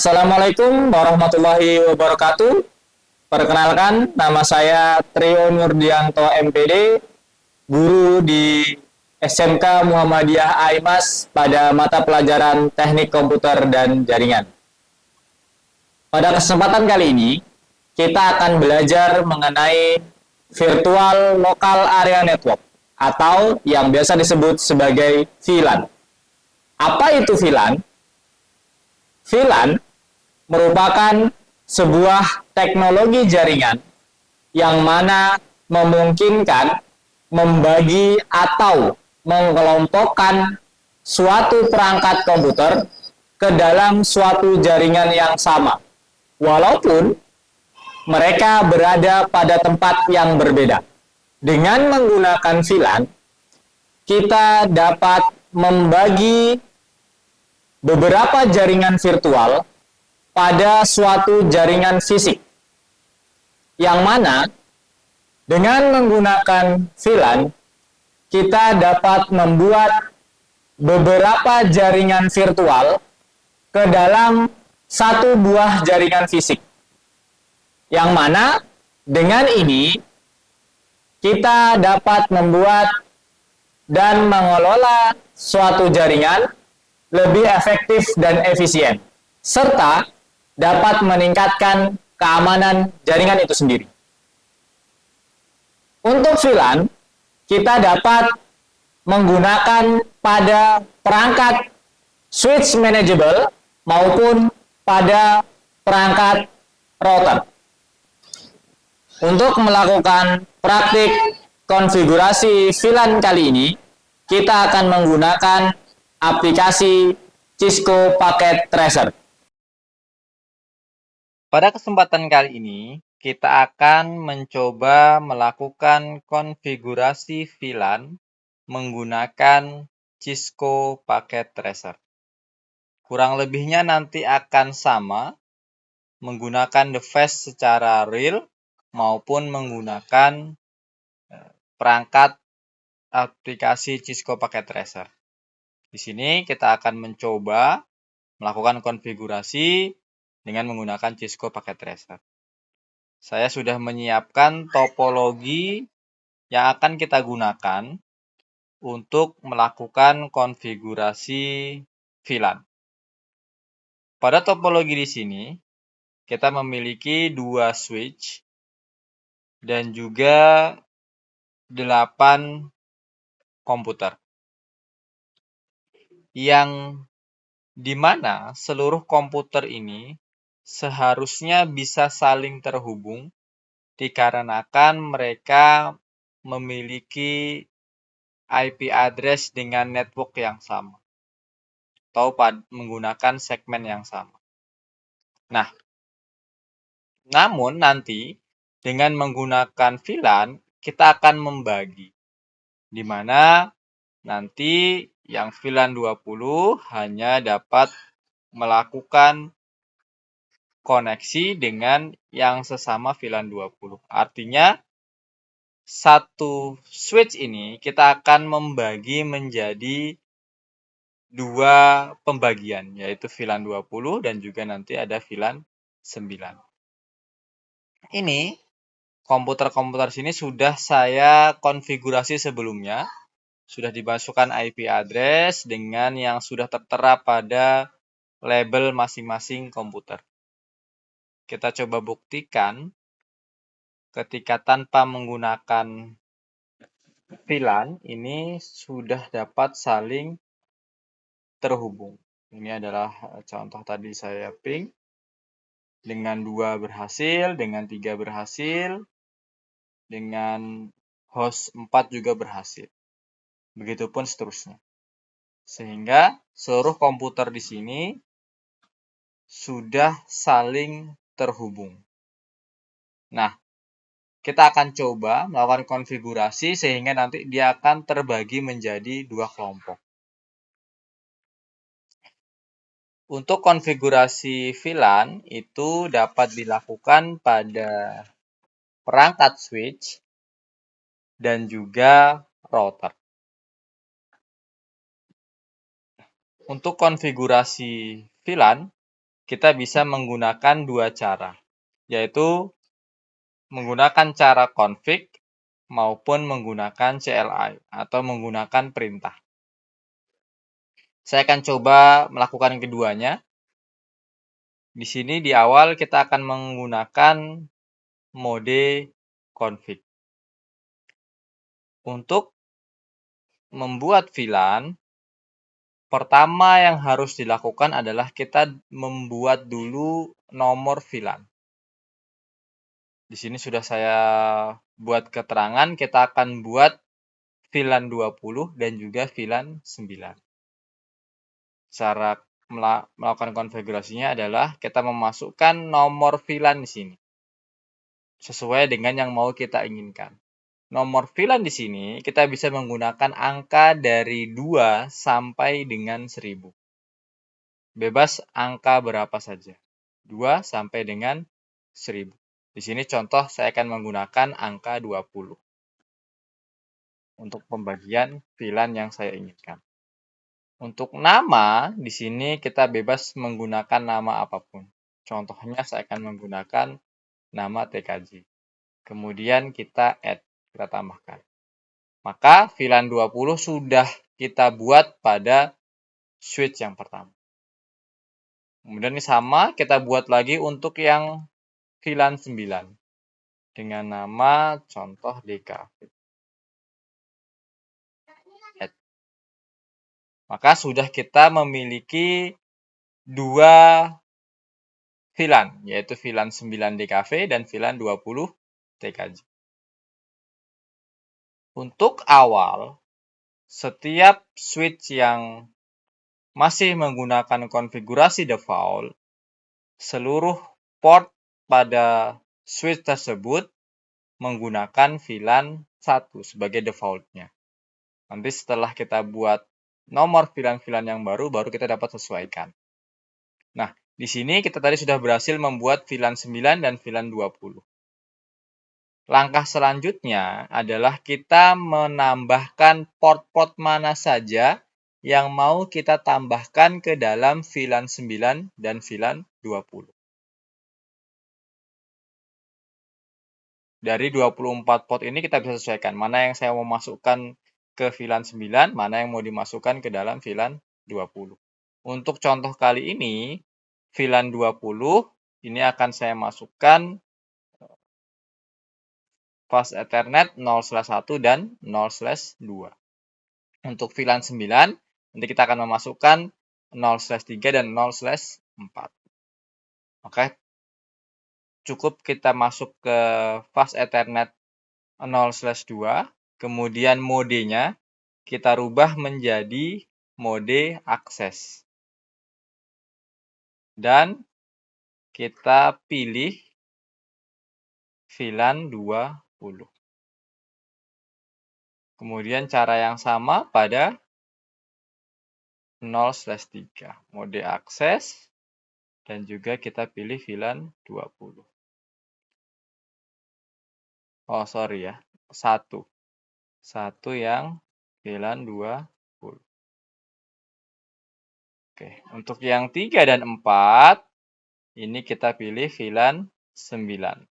Assalamualaikum warahmatullahi wabarakatuh. Perkenalkan, nama saya Trio Nurdianto MPD, guru di SMK Muhammadiyah Aimas pada mata pelajaran Teknik Komputer dan Jaringan. Pada kesempatan kali ini, kita akan belajar mengenai Virtual Local Area Network atau yang biasa disebut sebagai VLAN. Apa itu VLAN? VLAN merupakan sebuah teknologi jaringan yang mana memungkinkan membagi atau mengelompokkan suatu perangkat komputer ke dalam suatu jaringan yang sama, walaupun mereka berada pada tempat yang berbeda. Dengan menggunakan VLAN, kita dapat membagi beberapa jaringan virtual pada suatu jaringan fisik, yang mana dengan menggunakan VLAN kita dapat membuat beberapa jaringan virtual ke dalam satu buah jaringan fisik, yang mana dengan ini kita dapat membuat dan mengelola suatu jaringan lebih efektif dan efisien, serta dapat meningkatkan keamanan jaringan itu sendiri. Untuk VLAN, kita dapat menggunakan pada perangkat switch manageable maupun pada perangkat router. Untuk melakukan praktik konfigurasi VLAN kali ini, kita akan menggunakan aplikasi Cisco Packet Tracer. Pada kesempatan kali ini, kita akan mencoba melakukan konfigurasi VLAN menggunakan Cisco Packet Tracer. Kurang lebihnya nanti akan sama menggunakan device secara real maupun menggunakan perangkat aplikasi Cisco Packet Tracer. Di sini kita akan mencoba melakukan konfigurasi dengan menggunakan Cisco Packet Tracer. Saya sudah menyiapkan topologi yang akan kita gunakan untuk melakukan konfigurasi VLAN. Pada topologi di sini, kita memiliki 2 switch dan juga 8 komputer, yang dimana seluruh komputer ini seharusnya bisa saling terhubung dikarenakan mereka memiliki IP address dengan network yang sama atau menggunakan segmen yang sama. Nah, namun nanti dengan menggunakan VLAN kita akan membagi, di mana nanti yang VLAN 20 hanya dapat melakukan koneksi dengan yang sesama VLAN 20. Artinya, satu switch ini kita akan membagi menjadi 2 pembagian, yaitu VLAN 20 dan juga nanti ada VLAN 9. Ini komputer-komputer sini sudah saya konfigurasi sebelumnya, sudah dimasukkan IP address dengan yang sudah tertera pada label masing-masing komputer. Kita coba buktikan ketika tanpa menggunakan VLAN ini sudah dapat saling terhubung. Ini adalah contoh tadi saya ping. Dengan 2 berhasil, dengan 3 berhasil, dengan host 4 juga berhasil. Begitupun seterusnya. Sehingga seluruh komputer di sini sudah saling terhubung. Nah, kita akan coba melakukan konfigurasi sehingga nanti dia akan terbagi menjadi 2 kelompok. Untuk konfigurasi VLAN itu dapat dilakukan pada perangkat switch dan juga router. Untuk konfigurasi VLAN, kita bisa menggunakan dua cara, yaitu menggunakan cara config maupun menggunakan CLI atau menggunakan perintah. Saya akan coba melakukan keduanya. Di sini di awal kita akan menggunakan mode config. Untuk membuat VLAN, pertama yang harus dilakukan adalah kita membuat dulu nomor VLAN. Di sini sudah saya buat keterangan, kita akan buat VLAN 20 dan juga VLAN 9. Cara melakukan konfigurasinya adalah kita memasukkan nomor VLAN di sini sesuai dengan yang mau kita inginkan. Nomor VLAN di sini kita bisa menggunakan angka dari 2 sampai dengan 1000. Bebas angka berapa saja. 2 sampai dengan 1000. Di sini contoh saya akan menggunakan angka 20 untuk pembagian VLAN yang saya inginkan. Untuk nama, di sini kita bebas menggunakan nama apapun. Contohnya saya akan menggunakan nama TKJ. Kemudian kita add, kita tambahkan. Maka VLAN 20 sudah kita buat pada switch yang pertama. Kemudian ini sama, kita buat lagi untuk yang VLAN 9 dengan nama contoh DKV. Maka sudah kita memiliki dua VLAN, yaitu VLAN 9 DKV dan VLAN 20 TKJ. Untuk awal, setiap switch yang masih menggunakan konfigurasi default, seluruh port pada switch tersebut menggunakan VLAN 1 sebagai defaultnya. Nanti setelah kita buat nomor VLAN-VLAN yang baru kita dapat sesuaikan. Nah, di sini kita tadi sudah berhasil membuat VLAN 9 dan VLAN 20. Langkah selanjutnya adalah kita menambahkan port-port mana saja yang mau kita tambahkan ke dalam VLAN 9 dan VLAN 20. Dari 24 port ini kita bisa sesuaikan mana yang saya mau masukkan ke VLAN 9, mana yang mau dimasukkan ke dalam VLAN 20. Untuk contoh kali ini, VLAN 20 ini akan saya masukkan fast Ethernet 0/1 dan 0/2. Untuk VLAN 9, nanti kita akan memasukkan 0/3 dan 0/4. Oke, cukup kita masuk ke fast Ethernet 0/2, kemudian modenya kita rubah menjadi mode akses. Dan kita pilih VLAN 20. Kemudian cara yang sama pada 0/3, mode akses, dan juga kita pilih VLAN 20. Oh, sorry ya, 1. 1 yang VLAN 20. Oke, untuk yang 3 dan 4, ini kita pilih VLAN 9.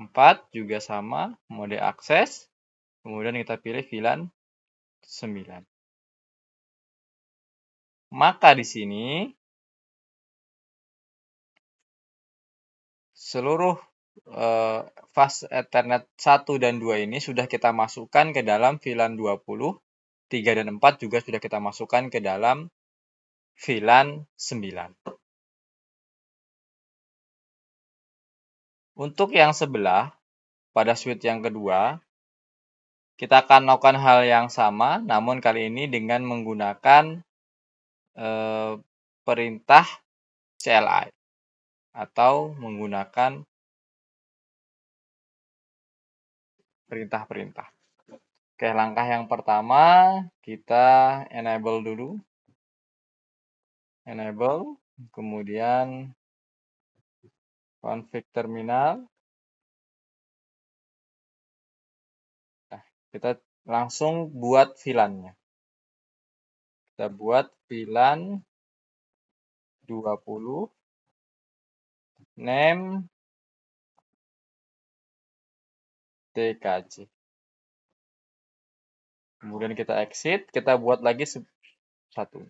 4 juga sama, mode akses, kemudian kita pilih VLAN 9. Maka di sini seluruh fast Ethernet 1 dan 2 ini sudah kita masukkan ke dalam VLAN 20, 3 dan 4 juga sudah kita masukkan ke dalam VLAN 9. Untuk yang sebelah, pada switch yang kedua, kita akan melakukan hal yang sama, namun kali ini dengan menggunakan perintah CLI atau menggunakan perintah-perintah. Oke, langkah yang pertama kita enable dulu. Enable, kemudian config terminal. Nah, kita langsung buat VLAN-nya. Kita buat VLAN 20 name DKJ. Kemudian kita exit, kita buat lagi satu.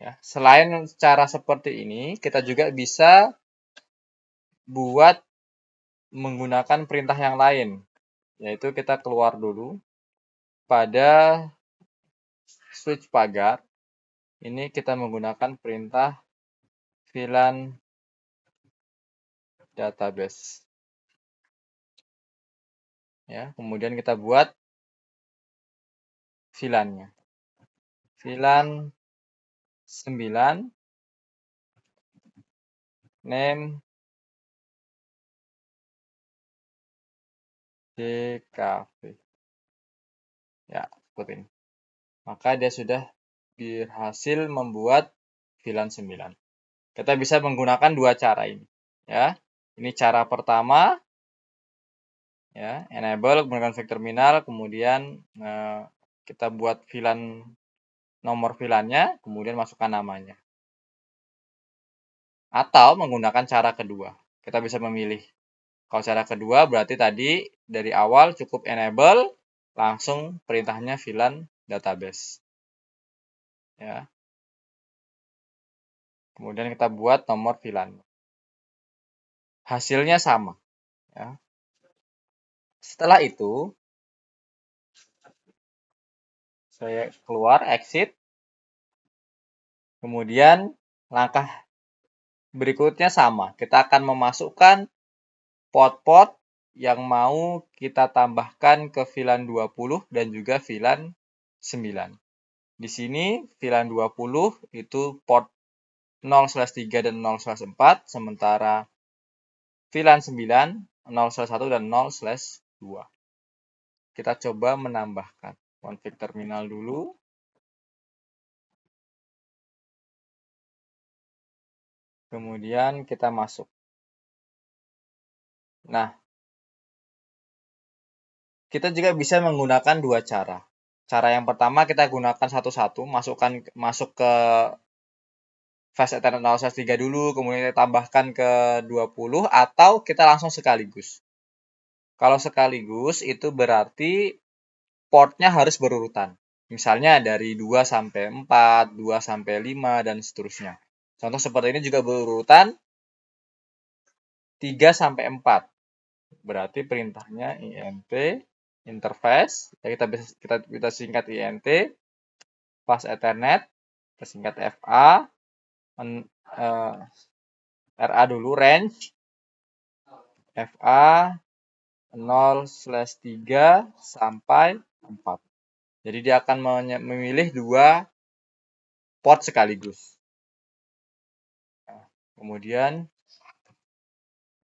Ya, selain cara seperti ini, kita juga bisa buat menggunakan perintah yang lain, yaitu kita keluar dulu pada switch pagar. Ini kita menggunakan perintah VLAN database. Ya, kemudian kita buat VLAN-nya. VLAN 9 name DKV. Ya, seperti ini. Maka dia sudah berhasil membuat VLAN 9. Kita bisa menggunakan dua cara ini. Ya, ini cara pertama. Ya, enable menggunakan konfig terminal, kemudian kita buat VLAN nomor VLAN-nya, kemudian masukkan namanya. Atau menggunakan cara kedua. Kita bisa memilih. Kalau cara kedua berarti tadi dari awal cukup enable, langsung perintahnya VLAN database. Ya. Kemudian kita buat nomor VLAN. Hasilnya sama. Ya. Setelah itu, saya keluar, exit. Kemudian langkah berikutnya sama. Kita akan memasukkan port-port yang mau kita tambahkan ke VLAN 20 dan juga VLAN 9. Di sini VLAN 20 itu port 0/3 dan 0/4, sementara VLAN 9 0/1 dan 0/2. Kita coba menambahkan config terminal dulu. Kemudian kita masuk. Nah, kita juga bisa menggunakan dua cara. Cara yang pertama kita gunakan satu-satu, masuk ke fast Ethernet 0/3 dulu, kemudian kita tambahkan ke 20, atau kita langsung sekaligus. Kalau sekaligus itu berarti portnya harus berurutan. Misalnya dari 2 sampai 4, 2 sampai 5, dan seterusnya. Contoh seperti ini juga berurutan 3 sampai 4. Berarti perintahnya int interface, ya kita singkat int, fast Ethernet, kita singkat fa, ra dulu, range, fa 0/3 sampai 4. Jadi dia akan memilih dua port sekaligus. Kemudian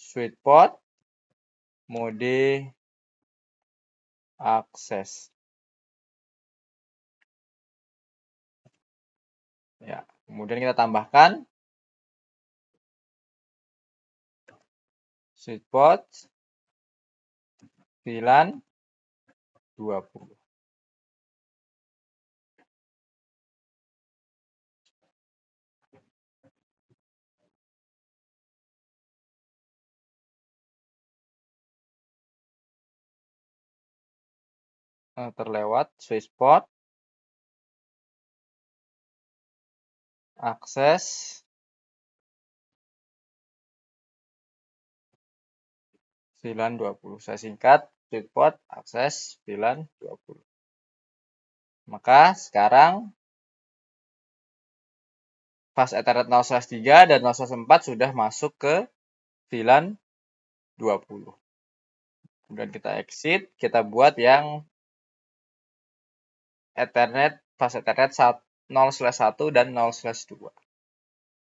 switch port, mode akses. Ya, kemudian kita tambahkan switch port VLAN 20. Terlewat switch port, akses, VLAN 20. Saya singkat switch port, akses, VLAN 20. Maka sekarang fast Ethernet 0/3 dan 0/4 sudah masuk ke VLAN 20. Kemudian kita exit, kita buat yang Ethernet, fast Ethernet 0/1 dan 0/2.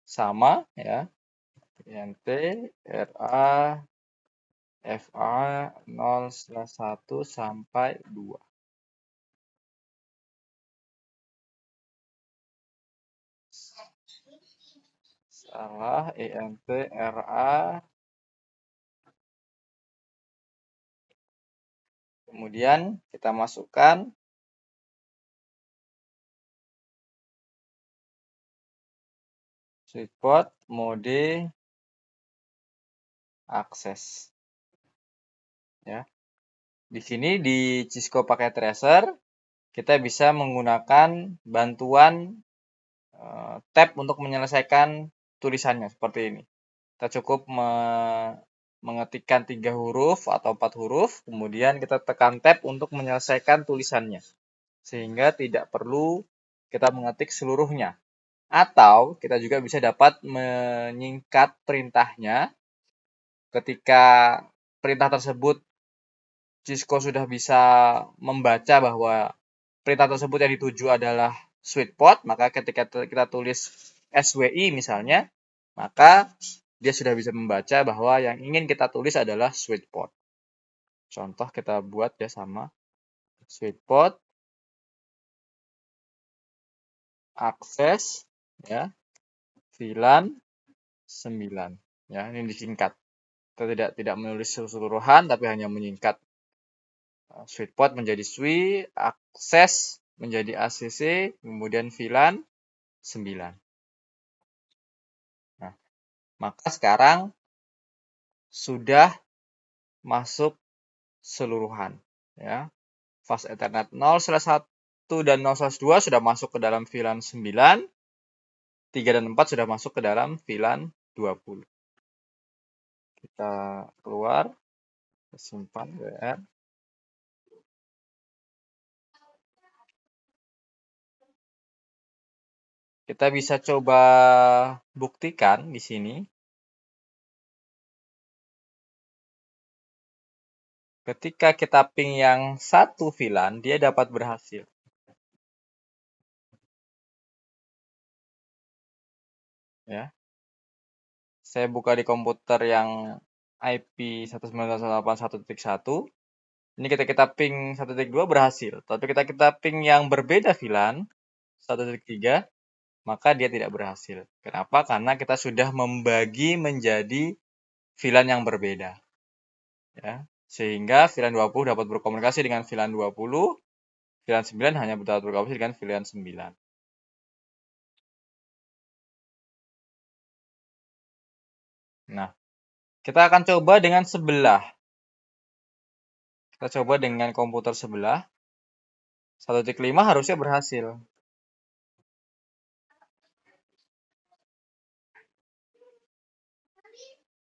Sama ya. int ra fa 0/1 sampai 2. Salah, int ra. Kemudian kita masukkan sweet spot, mode akses. Ya. Di sini di Cisco Packet Tracer kita bisa menggunakan bantuan tab untuk menyelesaikan tulisannya seperti ini. Kita cukup mengetikkan 3 huruf atau 4 huruf, kemudian kita tekan tab untuk menyelesaikan tulisannya. Sehingga tidak perlu kita mengetik seluruhnya. Atau kita juga bisa dapat menyingkat perintahnya ketika perintah tersebut Cisco sudah bisa membaca bahwa perintah tersebut yang dituju adalah sweet spot, maka ketika kita tulis SWI misalnya, maka dia sudah bisa membaca bahwa yang ingin kita tulis adalah sweet spot. Contoh kita buat ya sama sweet spot akses ya VLAN 9 ya, ini disingkat. Kita tidak menulis keseluruhan tapi hanya menyingkat. Sweet spot menjadi SWI, akses menjadi ACC, kemudian VLAN 9. Nah, maka sekarang sudah masuk seluruhan ya. Fast Ethernet 0/1 dan 0/2 sudah masuk ke dalam VLAN 9. 3 dan 4 sudah masuk ke dalam VLAN 20. Kita keluar, simpan WR. Kita bisa coba buktikan di sini. Ketika kita ping yang satu VLAN, dia dapat berhasil. Ya. Saya buka di komputer yang IP 192.168.1.1. Ini kita ping 1.2 berhasil. Tapi kita ping yang berbeda VLAN 1.3, maka dia tidak berhasil. Kenapa? Karena kita sudah membagi menjadi VLAN yang berbeda. Ya. Sehingga VLAN 20 dapat berkomunikasi dengan VLAN 20, VLAN 9 hanya dapat berkomunikasi dengan VLAN 9. Nah, kita akan coba dengan sebelah. Kita coba dengan komputer sebelah. 1.5 harusnya berhasil.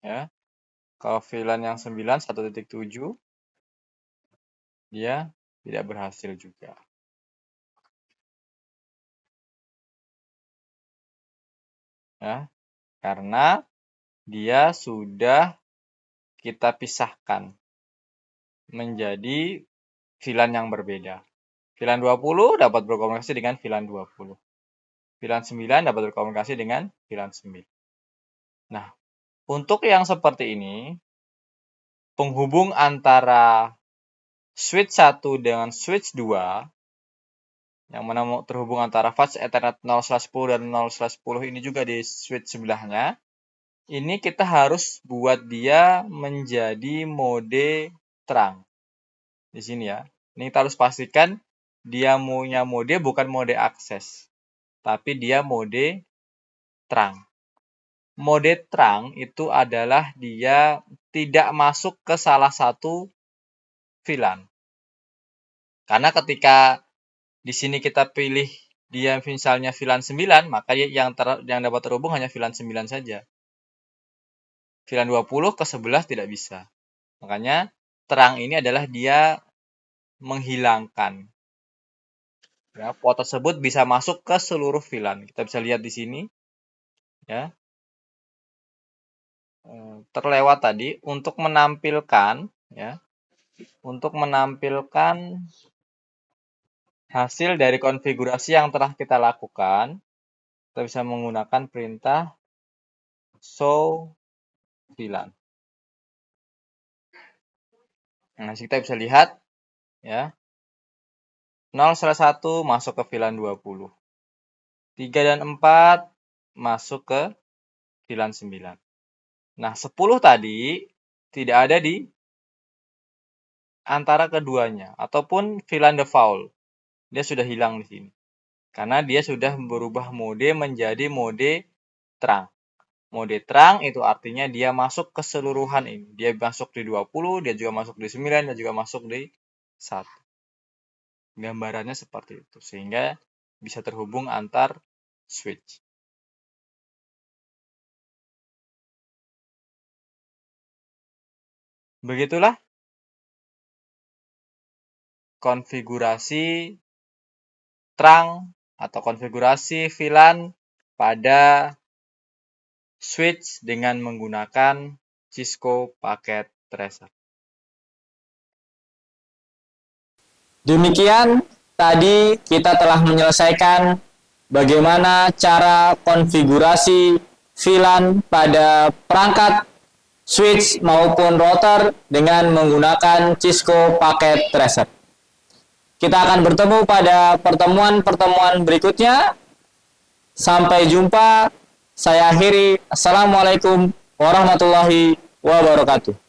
Ya. Kalau VLAN yang 9, 1.7, dia tidak berhasil juga. Ya, karena dia sudah kita pisahkan menjadi VLAN yang berbeda. VLAN 20 dapat berkomunikasi dengan VLAN 20. VLAN 9 dapat berkomunikasi dengan VLAN 9. Nah, untuk yang seperti ini, penghubung antara switch 1 dengan switch 2, yang mana terhubung antara Fast Ethernet 0/10 dan 0/10 ini juga di switch sebelahnya, ini kita harus buat dia menjadi mode terang. Di sini ya. Ini kita harus pastikan dia punya mode bukan mode akses, tapi dia mode terang. Mode terang itu adalah dia tidak masuk ke salah satu VLAN. Karena ketika di sini kita pilih dia misalnya VLAN 9, maka yang dapat terhubung hanya VLAN 9 saja. VLAN 20 ke 11 tidak bisa. Makanya terang ini adalah dia menghilangkan. Ya, port tersebut bisa masuk ke seluruh VLAN. Kita bisa lihat di sini. Ya. Terlewat tadi untuk menampilkan ya. Untuk menampilkan hasil dari konfigurasi yang telah kita lakukan, kita bisa menggunakan perintah show VLAN. Nah, kita bisa lihat ya. 0/1 masuk ke VLAN 20. 3 dan 4 masuk ke VLAN 9. Nah, 10 tadi tidak ada di antara keduanya ataupun VLAN default. Dia sudah hilang di sini. Karena dia sudah berubah mode menjadi mode terang. Mode terang itu artinya dia masuk keseluruhan ini. Dia masuk di 20, dia juga masuk di 9, dan juga masuk di 1. Gambarannya seperti itu. Sehingga bisa terhubung antar switch. Begitulah konfigurasi terang atau konfigurasi VLAN pada switch dengan menggunakan Cisco Packet Tracer. Demikian tadi kita telah menyelesaikan bagaimana cara konfigurasi VLAN pada perangkat switch maupun router dengan menggunakan Cisco Packet Tracer. Kita akan bertemu pada pertemuan-pertemuan berikutnya. Sampai jumpa. Saya akhiri. Assalamualaikum warahmatullahi wabarakatuh.